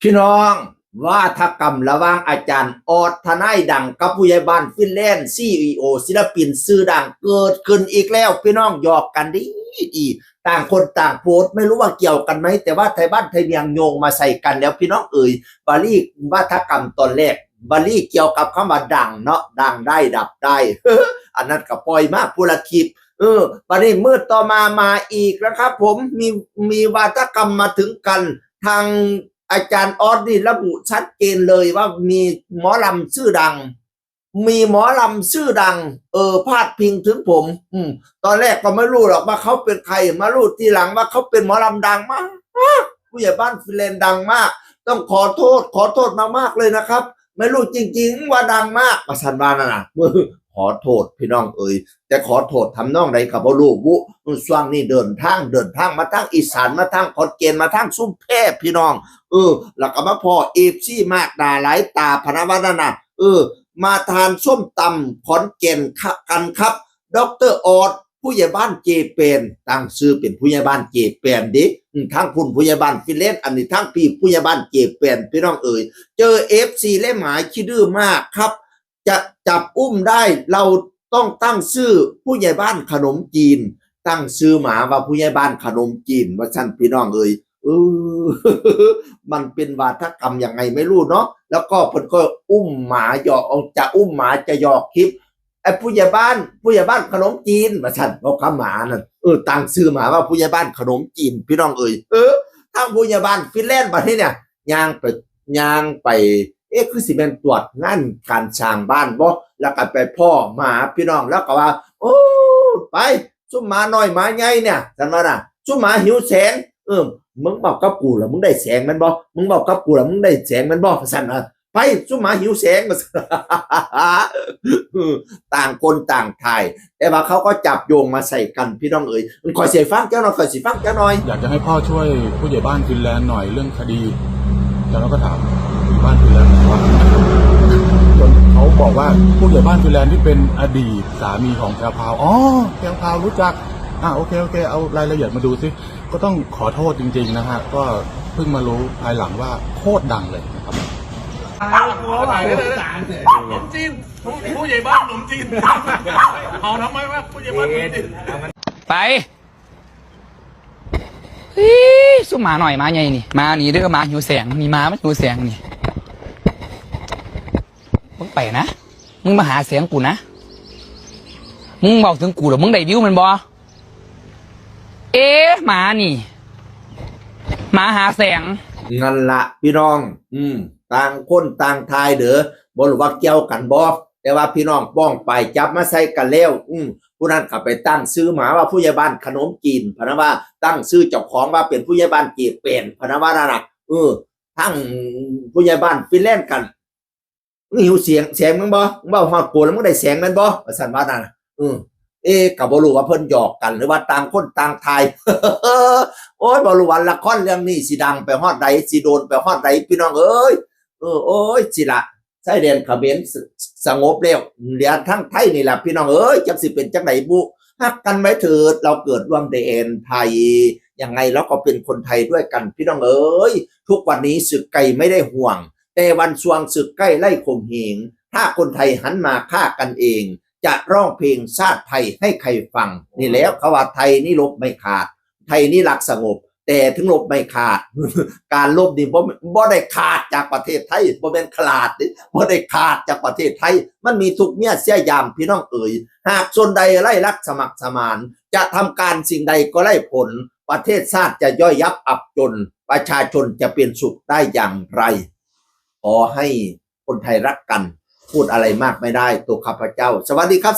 พี่น้องว่าทกรรมระหว่างอาจารย์ออดทนายดังกับผู้ใหญ่บ้านฟินแลนด์ซีอีโอศิลปินชื่อดังเกิดขึ้นอีกแล้วพี่น้องหยอกกันดีต่างคนต่างโพสต์ไม่รู้ว่าเกี่ยวกันไหมแต่ว่าไทยบ้านไทยเมียงโยงมาใส่กันแล้วพี่น้องบาลีว่าทกรรมตอนแรกบาลีเกี่ยวกับคำว่าดังเนาะดังได้ดับได้ อันนั้นก็ปล่อยมากผู้ละคลิปบาลีมืดต่อมาอีกนะครับผมมีวาทกรรมมาถึงกันทางอาจารย์ออสนี่ระบุชัดเจนเลยว่ามีหมอลำชื่อดังมีหมอลำชื่อดังพาดพิงถึงผมตอนแรกก็ไม่รู้หรอกว่าเขาเป็นใครมารู้ทีหลังว่าเขาเป็นหมอลำดังมากผู้ใหญ่บ้านฟินแลนด์ดังมากต้องขอโทษมากๆเลยนะครับไม่รู้จริงๆว่าดังมากมาสันบานน่ะขอโทษพี่น้องแต่ขอโทษทำน้องใดกับพ่อลูกบุช่วงนี้เดินทางมาทางอีสานมาทางขอนแก่นมาทางซุ้มแพร่พี่น้องแล้วก็มาพอเอฟซีมากด่าหลายตาพนวัฒนะมาทานส้มตำขอนแก่นกันครับดรออดผู้ใหญ่บ้านเจเปนตั้งชื่อเป็นผู้ใหญ่บ้านเจเปนดิทั้งคุณผู้ใหญ่บ้านฟินแลนด์อันนี้ทั้งพี่ผู้ใหญ่บ้านเจเปนพี่น้องเจอเอฟซีเล่หมายขี้ดื้อมากครับจะจับอุ้มได้เราต้องตั้งชื่อผู้ใหญ่บ้านขนมจีนตั้งชื่อหมาว่าผู้ใหญ่บ้านขนมจีนว่าชั้นพี่น้องมันเป็นวาทกรรมยังไงไม่รู้เนาะแล้วก็เพิ่นก็อุ้มหมาหยอกจะอุ้มหมาจะหยอกคลิปไอ้ผู้ใหญ่บ้านขนมจีนว่าชั้นเอาคำหมานั่นตั้งชื่อหมาว่าผู้ใหญ่บ้านขนมจีนพี่น้องทางผู้ใหญ่บ้านฟินแลนด์ประเทศเนี่ยย่างไปคือสิเป็นตรวจงานการสร้างบ้านบ่แล้วก็ไปพ่อหมาพี่น้องแล้วก็ว่าโอ้ไปซุ่มหมาน้อยหมาใหญ่เนี่ยจังว่าน่ะซุ่มหมาหิวแสงมึงบอกกับกูแล้วมึงได้แสงมันบ่มึงบอกกับกูแล้วมึงได้แสงมันบ่สั่นไปซุ่มหมาหิวแสงมาต่างคนต่างถ่ายแต่ว่าเขาก็จับโยงมาใส่กันพี่น้องมันคอยเสียฟังเจ้าหน่อยคอยสิฟังเจ้าหน่อยอยากจะให้พ่อช่วยผู้ใหญ่บ้านฟินแลนด์หน่อยเรื่องคดีแล้วเราก็ถามผู้ใหญ่บ้านฟินแลนด์ว่าจนเขาบอกว่าผู้ใหญ่บ้านฟินแลนด์ที่เป็นอดีตสามีของแพรวพราวแพรวพราวรู้จักโอเคเอารายละเอียดมาดูสิก็ต้องขอโทษจริงๆนะฮะก็เพิ่งมารู้ภายหลังว่าโคตรดังเลยนะครับขนมจีนผู้ใหญ่บ้านขนมจีนเอาทำไมวะผู้ใหญ่บ้านขนมจีนไปสู้หมาหน่อยมาไงนี่มานี่เด้อมาหิวแสงนี่มาไม่หิวแสงนี่มึงไปนะมึงมาหาเสียงกูนะมึงบอกถึงกูหรอมึงได้วิวมันบ่หมานี่หมาหาแสงนั่นละพี่น้องต่างคนต่างทายเด้อบรู้ว่าเกี่ยวกันบ่แต่ว่าพี่น้องป้องไปจับมาใส่กันแล้วผู้นั้นก็ไปตั้งชื่อหมาว่าผู้ใหญ่บ้านขนมจีนพนะว่าตั้งชื่อเจ้าของว่าเป็นผู้ใหญ่บ้านเจเป็นพนะว่านั่นน่ะทั้งผู้ใหญ่บ้านฟินแลนด์กันหิวเสียงมึงบ่ฮอดกูแล้วมึงได้เสียงมันบ่ว่าซั่นว่านั่นก็บ่รู้ว่าเพิ่นหยอกกันหรือว่าต่างคนต่างทายโอ้ยบ่รู้ว่าละครเรื่องนี้สิดังไปฮอดใดสิโดนไปฮอดใดพี่น้องโอ้ยสิละชายแดนเขมรสงบแล้วเหลือทั้งไทยนี่แหละพี่น้องจักสิเป็นจังไดบุฮักกันไว้เถิดเราเกิดร่วมแดนไทยยังไงเราก็เป็นคนไทยด้วยกันพี่น้องทุกวันนี้ศึกไกลไม่ได้ห่วงแต่วันสวงศึกใกล้ไล่ข่มเหงถ้าคนไทยหันมาฆ่ากันเองจะร้องเพลงชาติไทยให้ใครฟังนี่แล้วเขาว่าไทยนี่ลบไม่ขาดไทยนี่หลักสงบแต่ถึงลบไม่ขาด การลบนี่บ่ได้ขาดจากประเทศไทยบ่เป็นขาดบ่ได้ขาดจากประเทศไทยมันมีทุกเมียเสียยามพี่น้องหากชนใดไล่รักสมัครสมานจะทำการสิ่งใดก็ไล่ผลประเทศชาติจะย่อยยับอับจนประชาชนจะเป็นสุขได้อย่างไรขอให้คนไทยรักกันพูดอะไรมากไม่ได้ตัวข้าพเจ้าสวัสดีครับ